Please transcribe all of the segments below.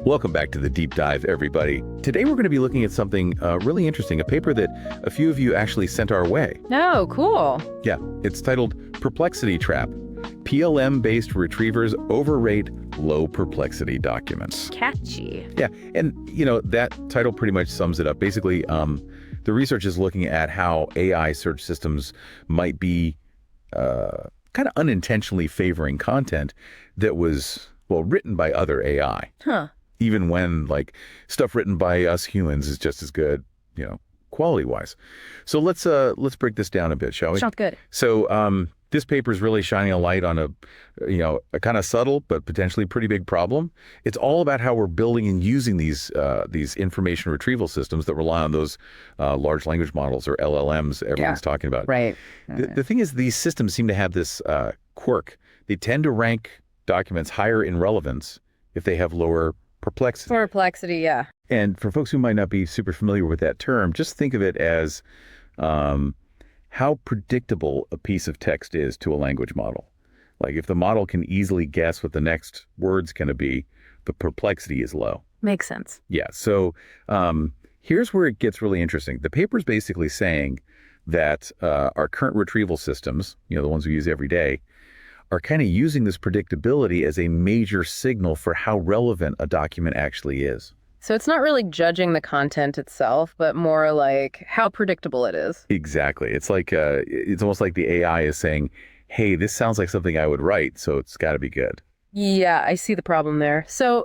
Welcome back to the Deep Dive, everybody. Today we're going to be looking at something really interesting, a paper that a few of you actually sent our way. Oh, cool. Yeah, it's titled Perplexity Trap. PLM-based retrievers overrate low perplexity documents. Catchy. Yeah, and that title pretty much sums it up. Basically, the research is looking at how AI search systems might be kind of unintentionally favoring content that was, well, written by other AI. Huh. Even when stuff written by us humans is just as good, quality-wise. So let's break this down a bit, shall we? Sounds good. So this paper is really shining a light on a kind of subtle but potentially pretty big problem. It's all about how we're building and using these information retrieval systems that rely on those large language models, or LLMs everyone's talking about. Right. The thing is, these systems seem to have this quirk. They tend to rank documents higher in relevance if they have lower perplexity. Perplexity, yeah. And for folks who might not be super familiar with that term, just think of it as how predictable a piece of text is to a language model. Like if the model can easily guess what the next word's going to be, the perplexity is low. Makes sense. Yeah. So here's where it gets really interesting. The paper's basically saying that our current retrieval systems, the ones we use every day, are kind of using this predictability as a major signal for how relevant a document actually is. So it's not really judging the content itself, but more like how predictable it is. Exactly. It's like it's almost like the AI is saying, hey, this sounds like something I would write, so it's got to be good. Yeah, I see the problem there. So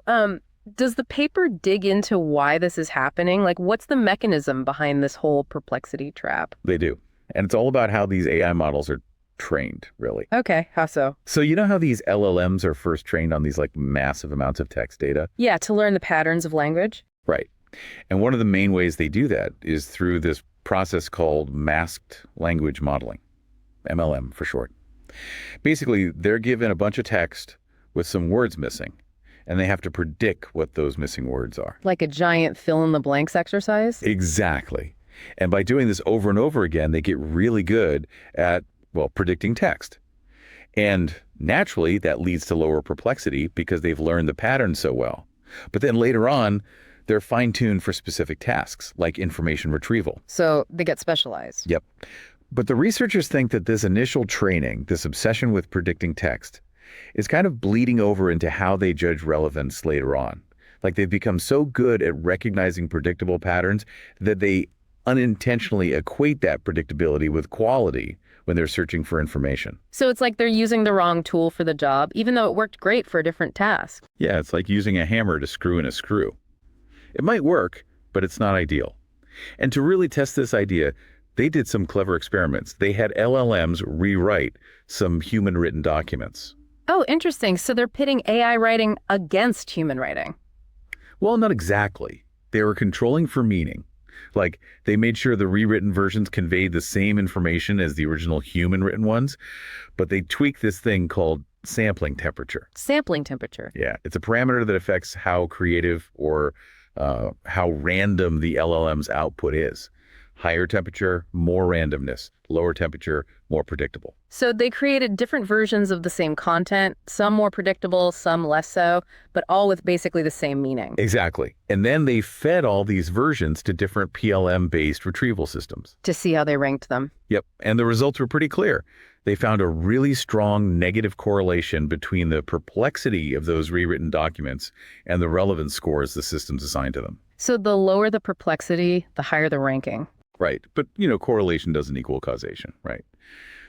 does the paper dig into why this is happening? Like, what's the mechanism behind this whole perplexity trap? They do. And it's all about how these AI models are trained, really. Okay, how so? So you know how these LLMs are first trained on these massive amounts of text data? Yeah, to learn the patterns of language. Right. And one of the main ways they do that is through this process called masked language modeling, MLM for short. Basically, they're given a bunch of text with some words missing, and they have to predict what those missing words are. Like a giant fill-in-the-blanks exercise? Exactly. And by doing this over and over again, they get really good at predicting text. And naturally, that leads to lower perplexity because they've learned the pattern so well. But then later on, they're fine-tuned for specific tasks, like information retrieval. So they get specialized. Yep. But the researchers think that this initial training, this obsession with predicting text, is kind of bleeding over into how they judge relevance later on. Like they've become so good at recognizing predictable patterns that they unintentionally equate that predictability with quality when they're searching for information. So it's like they're using the wrong tool for the job, even though it worked great for a different task. Yeah, it's like using a hammer to screw in a screw. It might work, but it's not ideal. And to really test this idea, they did some clever experiments. They had LLMs rewrite some human-written documents. Oh, interesting. So they're pitting AI writing against human writing. Well, not exactly. They were controlling for meaning. Like, they made sure the rewritten versions conveyed the same information as the original human-written ones, but they tweaked this thing called sampling temperature. Sampling temperature. Yeah, it's a parameter that affects how creative or how random the LLM's output is. Higher temperature, more randomness. Lower temperature, more predictable. So they created different versions of the same content, some more predictable, some less so, but all with basically the same meaning. Exactly. And then they fed all these versions to different PLM-based retrieval systems. To see how they ranked them. Yep. And the results were pretty clear. They found a really strong negative correlation between the perplexity of those rewritten documents and the relevance scores the systems assigned to them. So the lower the perplexity, the higher the ranking. Right. But, correlation doesn't equal causation, right?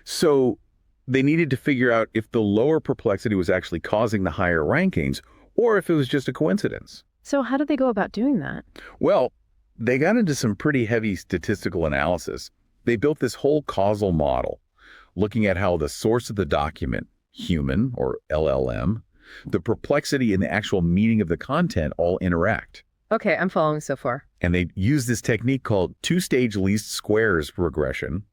So they needed to figure out if the lower perplexity was actually causing the higher rankings or if it was just a coincidence. So how did they go about doing that? Well, they got into some pretty heavy statistical analysis. They built this whole causal model, looking at how the source of the document, human or LLM, the perplexity and the actual meaning of the content all interact. Okay, I'm following so far. And they use this technique called two-stage least squares regression,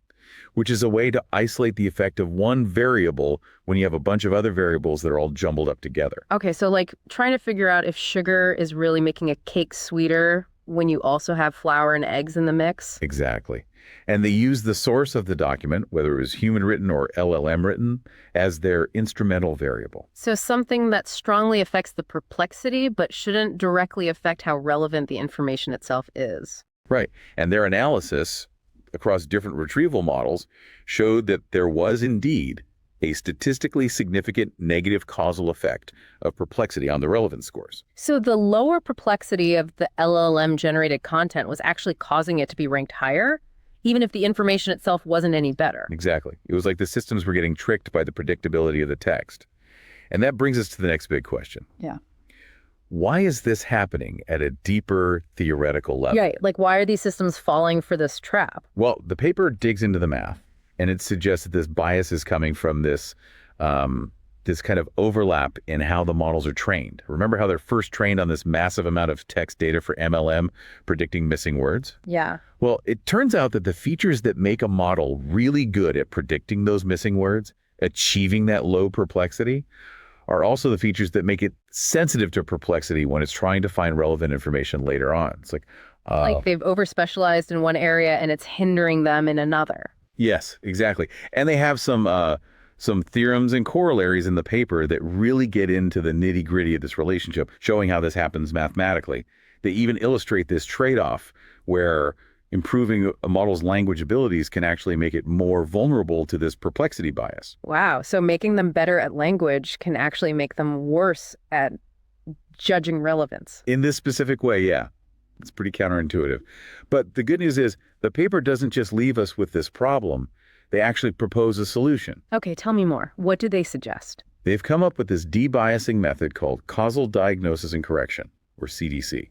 which is a way to isolate the effect of one variable when you have a bunch of other variables that are all jumbled up together. Okay, so like trying to figure out if sugar is really making a cake sweeter when you also have flour and eggs in the mix? Exactly. And they use the source of the document, whether it was human written or LLM written, as their instrumental variable. So something that strongly affects the perplexity, but shouldn't directly affect how relevant the information itself is. Right. And their analysis across different retrieval models showed that there was indeed a statistically significant negative causal effect of perplexity on the relevance scores. So the lower perplexity of the LLM-generated content was actually causing it to be ranked higher, even if the information itself wasn't any better. Exactly. It was like the systems were getting tricked by the predictability of the text. And that brings us to the next big question. Yeah. Why is this happening at a deeper theoretical level? Yeah, like why are these systems falling for this trap? Well, the paper digs into the math, and it suggests that this bias is coming from this kind of overlap in how the models are trained. Remember how they're first trained on this massive amount of text data for MLM predicting missing words? Yeah. Well, it turns out that the features that make a model really good at predicting those missing words, achieving that low perplexity, are also the features that make it sensitive to perplexity when it's trying to find relevant information later on. It's like They've over-specialized in one area and it's hindering them in another. yes, exactly. And they have some theorems and corollaries in the paper that really get into the nitty-gritty of this relationship, showing how this happens mathematically. They even illustrate this trade-off where improving a model's language abilities can actually make it more vulnerable to this perplexity bias. Wow. So making them better at language can actually make them worse at judging relevance. In this specific way, yeah. It's pretty counterintuitive. But the good news is the paper doesn't just leave us with this problem. They actually propose a solution. Okay, tell me more. What do they suggest? They've come up with this debiasing method called Causal Diagnosis and Correction, or CDC.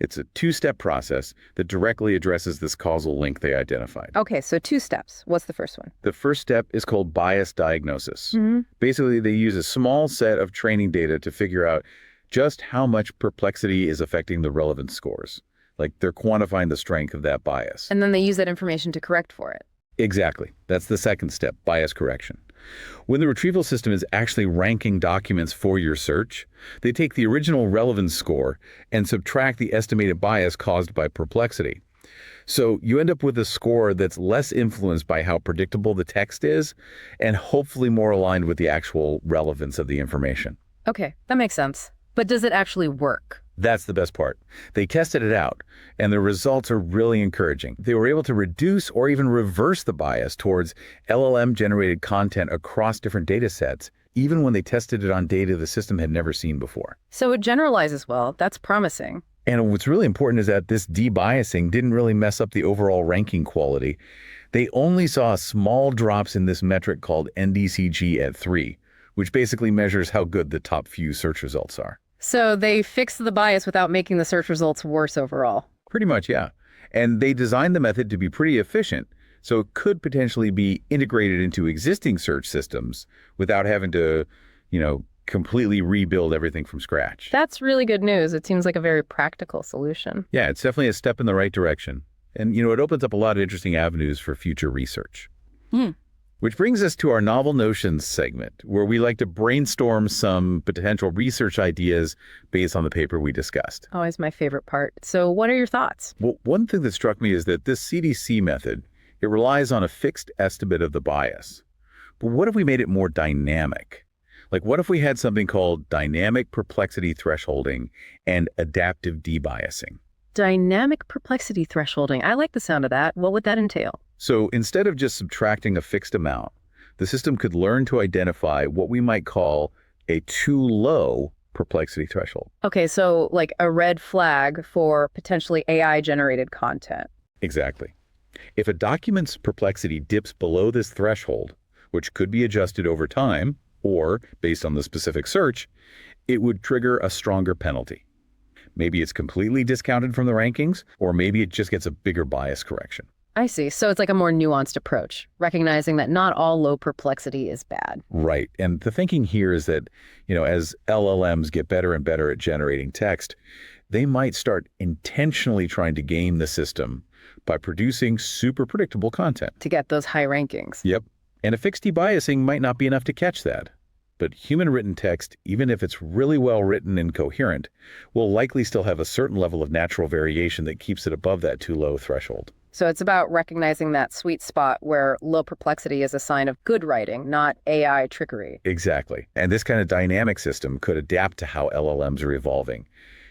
It's a two-step process that directly addresses this causal link they identified. Okay, so 2 steps. What's the first one? The first step is called bias diagnosis. Mm-hmm. Basically, they use a small set of training data to figure out just how much perplexity is affecting the relevance scores. Like they're quantifying the strength of that bias. And then they use that information to correct for it. Exactly. That's the second step, bias correction. When the retrieval system is actually ranking documents for your search, they take the original relevance score and subtract the estimated bias caused by perplexity. So you end up with a score that's less influenced by how predictable the text is and hopefully more aligned with the actual relevance of the information. Okay, that makes sense. But does it actually work? That's the best part. They tested it out, and the results are really encouraging. They were able to reduce or even reverse the bias towards LLM-generated content across different data sets, even when they tested it on data the system had never seen before. So it generalizes well. That's promising. And what's really important is that this debiasing didn't really mess up the overall ranking quality. They only saw small drops in this metric called NDCG at 3, which basically measures how good the top few search results are. So they fixed the bias without making the search results worse overall. Pretty much, yeah. And they designed the method to be pretty efficient, so it could potentially be integrated into existing search systems without having to, completely rebuild everything from scratch. That's really good news. It seems like a very practical solution. Yeah, it's definitely a step in the right direction. And, it opens up a lot of interesting avenues for future research. Which brings us to our Novel Notions segment, where we like to brainstorm some potential research ideas based on the paper we discussed. Always my favorite part. So what are your thoughts? Well, one thing that struck me is that this CDC method, it relies on a fixed estimate of the bias. But what if we made it more dynamic? Like, what if we had something called dynamic perplexity thresholding and adaptive debiasing? Dynamic perplexity thresholding. I like the sound of that. What would that entail? So instead of just subtracting a fixed amount, the system could learn to identify what we might call a too low perplexity threshold. Okay, so like a red flag for potentially AI-generated content. Exactly. If a document's perplexity dips below this threshold, which could be adjusted over time or based on the specific search, it would trigger a stronger penalty. Maybe it's completely discounted from the rankings, or maybe it just gets a bigger bias correction. I see. So it's like a more nuanced approach, recognizing that not all low perplexity is bad. Right. And the thinking here is that, as LLMs get better and better at generating text, they might start intentionally trying to game the system by producing super predictable content. To get those high rankings. Yep. And a fixed debiasing might not be enough to catch that. but human-written text, even if it's really well written and coherent, will likely still have a certain level of natural variation that keeps it above that too low threshold. So it's about recognizing that sweet spot where low perplexity is a sign of good writing, not AI trickery. Exactly. And this kind of dynamic system could adapt to how LLMs are evolving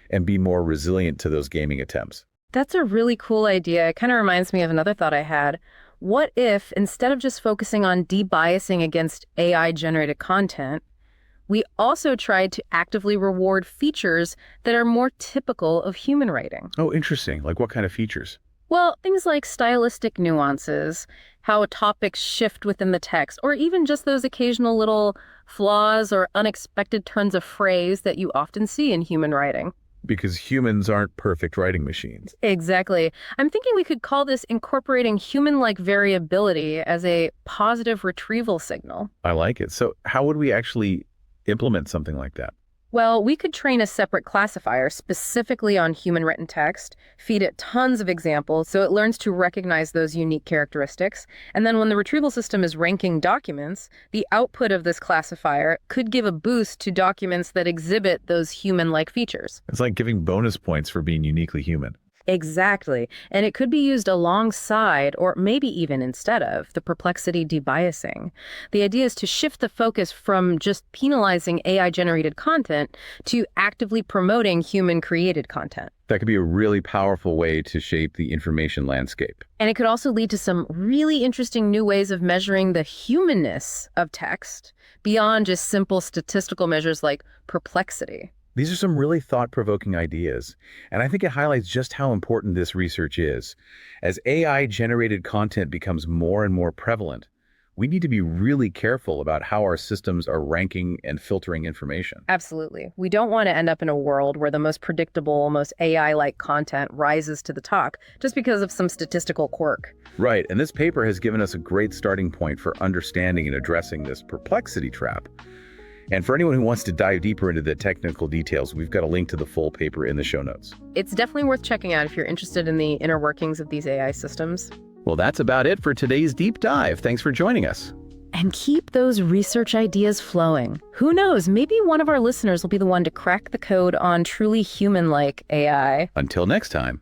and be more resilient to those gaming attempts. That's a really cool idea. It kind of reminds me of another thought I had. What if, instead of just focusing on debiasing against AI-generated content, we also tried to actively reward features that are more typical of human writing? Oh, interesting. Like what kind of features? Well, things like stylistic nuances, how topics shift within the text, or even just those occasional little flaws or unexpected turns of phrase that you often see in human writing. Because humans aren't perfect writing machines. Exactly. I'm thinking we could call this incorporating human-like variability as a positive retrieval signal. I like it. So how would we actually implement something like that? Well, we could train a separate classifier specifically on human-written text, feed it tons of examples so it learns to recognize those unique characteristics, and then when the retrieval system is ranking documents, the output of this classifier could give a boost to documents that exhibit those human-like features. It's like giving bonus points for being uniquely human. Exactly. And it could be used alongside, or maybe even instead of, the perplexity debiasing. The idea is to shift the focus from just penalizing AI-generated content to actively promoting human-created content. That could be a really powerful way to shape the information landscape. And it could also lead to some really interesting new ways of measuring the humanness of text beyond just simple statistical measures like perplexity. These are some really thought-provoking ideas, and I think it highlights just how important this research is. As AI-generated content becomes more and more prevalent, we need to be really careful about how our systems are ranking and filtering information. Absolutely. We don't want to end up in a world where the most predictable, most AI-like content rises to the top just because of some statistical quirk. Right, and this paper has given us a great starting point for understanding and addressing this perplexity trap. And for anyone who wants to dive deeper into the technical details, we've got a link to the full paper in the show notes. It's definitely worth checking out if you're interested in the inner workings of these AI systems. Well, that's about it for today's deep dive. Thanks for joining us. And keep those research ideas flowing. Who knows, maybe one of our listeners will be the one to crack the code on truly human-like AI. Until next time.